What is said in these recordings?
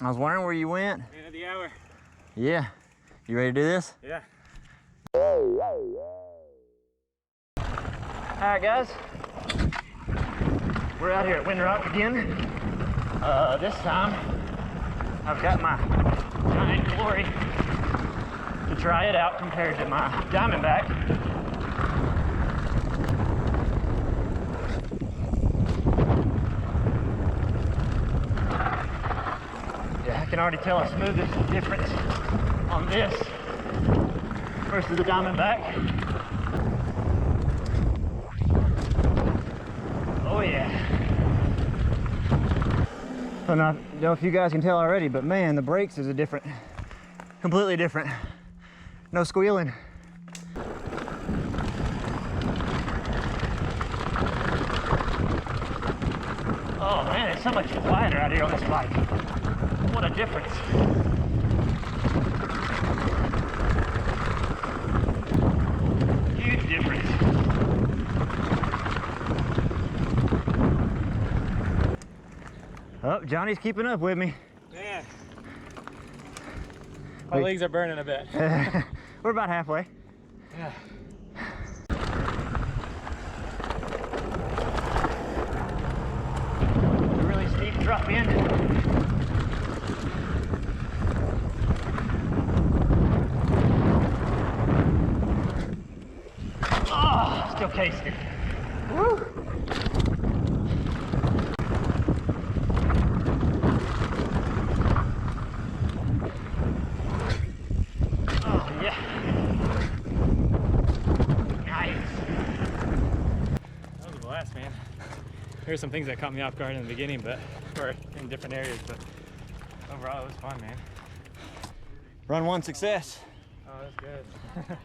I was wondering where you went. End of the hour. Yeah. You ready to do this? Yeah. Alright guys. We're out here at Windrock again. This time, I've got my Giant Glory to try it out compared to my Diamondback. Yeah, I can already tell a smoothness difference on this versus the Diamondback. Oh yeah. I don't know if you guys can tell already, but man, the brakes is completely different. No squealing. Oh man, it's so much quieter out here on this bike. What a difference. Huge difference. Oh, Johnny's keeping up with me. Man. My legs are burning a bit. We're about halfway. Yeah. A really steep drop in. Oh, still cased it. Woo! Man, there's some things that caught me off guard in the beginning, but or in different areas, but overall it was fun, man. Run one success. Oh, that's good. Well,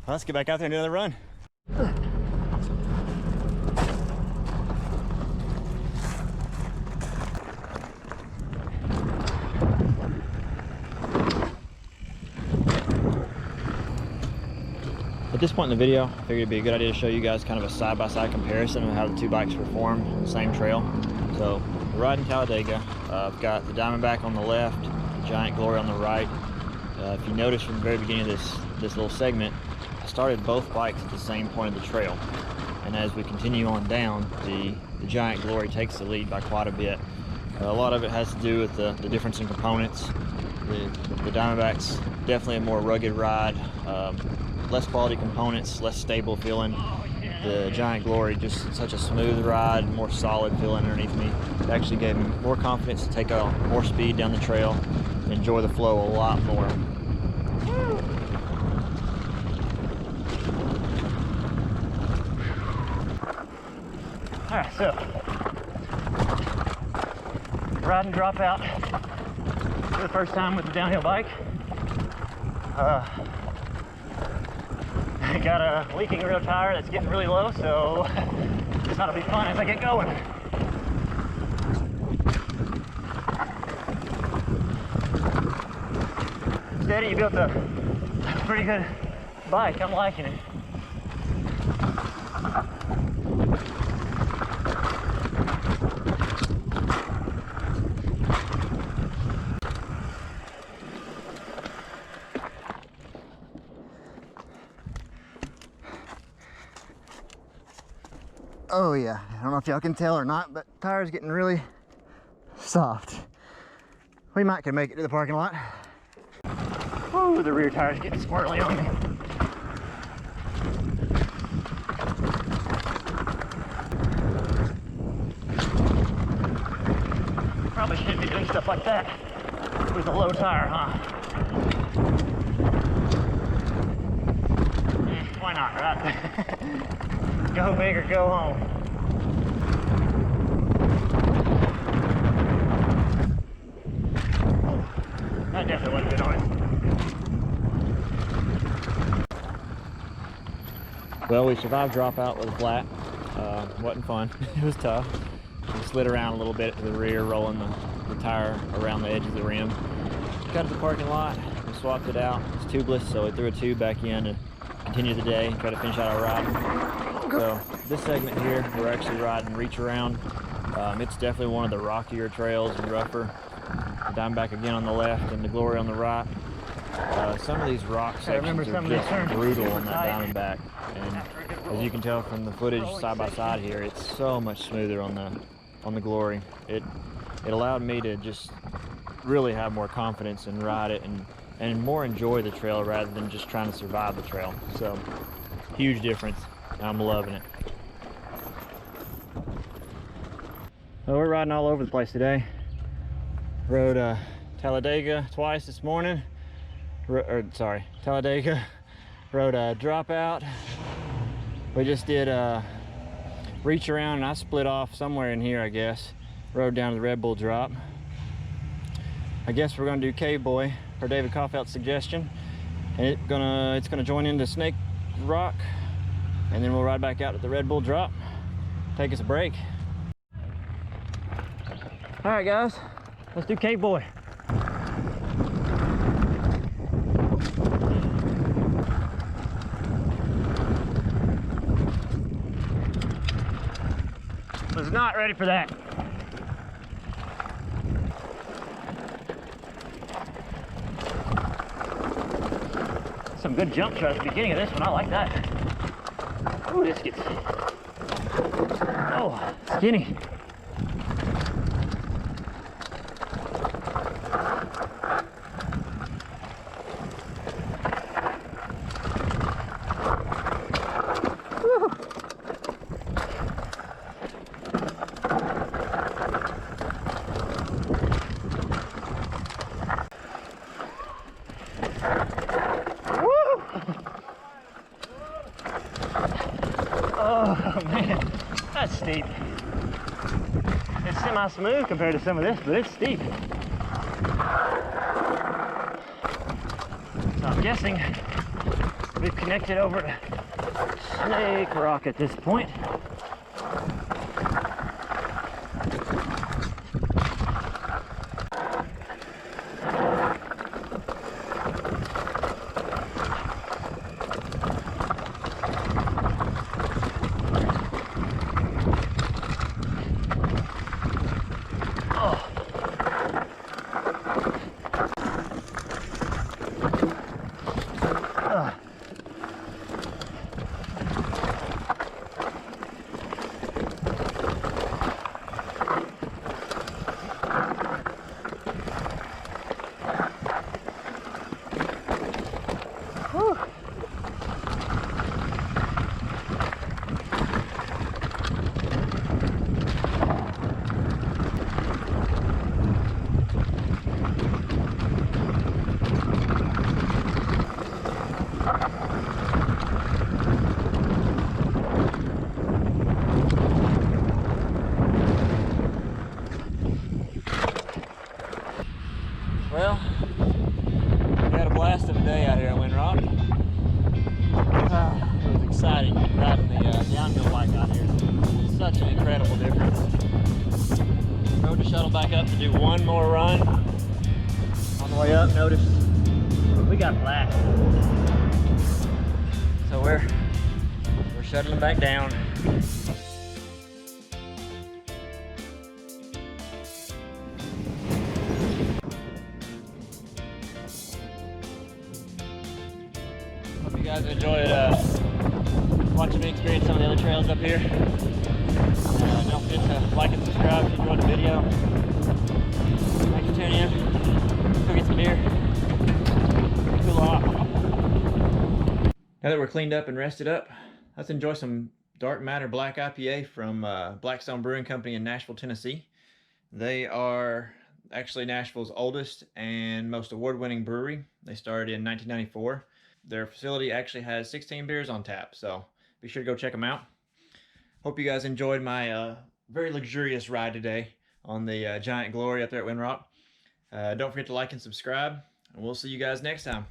let's get back out there and do another run. At this point in the video, I figured it'd be a good idea to show you guys kind of a side-by-side comparison of how the two bikes perform on the same trail. So, we're riding Talladega. I've got the Diamondback on the left, the Giant Glory on the right. If you notice from the very beginning of this little segment, I started both bikes at the same point of the trail. And as we continue on down, the Giant Glory takes the lead by quite a bit. A lot of it has to do with the difference in components. The Diamondback's definitely a more rugged ride. Less quality components, less stable feeling. The Giant Glory, just such a smooth ride, more solid feeling underneath me. It actually gave me more confidence to take more speed down the trail, and enjoy the flow a lot more. All right, so ride and drop out for the first time with the downhill bike. I got a leaking rear tire that's getting really low, so this ought to be fun as I get going. Steady, you built a pretty good bike. I'm liking it. Oh yeah, I don't know if y'all can tell or not, but the tire's getting really soft. We might can make it to the parking lot. Ooh, the rear tire's getting squirrely on me. Probably shouldn't be doing stuff like that with a low tire, huh? Why not, right? Go big or go home. That definitely wasn't good on it. Well, we survived dropout with a flat. Wasn't fun. It was tough. We slid around a little bit to the rear, rolling the tire around the edge of the rim. Got to the parking lot, we swapped it out. It's tubeless, so we threw a tube back in to continue the day, try to finish out our ride. So this segment here, we're actually riding reach around. It's definitely one of the rockier trails and rougher. the Diamondback again on the left and the Glory on the right. Some of these rock sections are just brutal on that Diamondback, and as you can tell from the footage side by side here, it's so much smoother on the Glory. It allowed me to just really have more confidence and ride it and more enjoy the trail rather than just trying to survive the trail. So huge difference. I'm loving it. Well, we're riding all over the place today. Rode Talladega twice this morning. Talladega. Rode a Dropout. We just did reach around, and I split off somewhere in here, I guess. Rode down to the Red Bull drop. I guess we're gonna do Cave Boy, per David Koffelt's suggestion. And it's gonna join into Snake Rock, and then we'll ride back out at the Red Bull drop, take us a break. All right, guys, let's do Cave Boy. Was not ready for that. Some good jump shots at the beginning of this one. I like that. Ooh, this gets skinny. Oh man, that's steep. It's semi-smooth compared to some of this, but it's steep. So I'm guessing we've connected over to Snake Rock at this point. Well, we had a blast of a day out here at Windrock. It was exciting riding the downhill bike out here. Such an incredible difference. Rode the shuttle back up to do one more run. On the way up, notice we got flat. So we're shuttling back down. Hope you guys enjoyed watching me experience some of the other trails up here. Don't forget to like and subscribe if you enjoyed the video. Thanks for tuning in. Go get some beer. Cool off. Now that we're cleaned up and rested up, let's enjoy some Dark Matter Black IPA from Blackstone Brewing Company in Nashville, Tennessee. They are actually Nashville's oldest and most award-winning brewery. They started in 1994. Their facility actually has 16 beers on tap, so be sure to go check them out. Hope you guys enjoyed my very luxurious ride today on the Giant Glory up there at Windrock. Don't forget to like and subscribe, and we'll see you guys next time.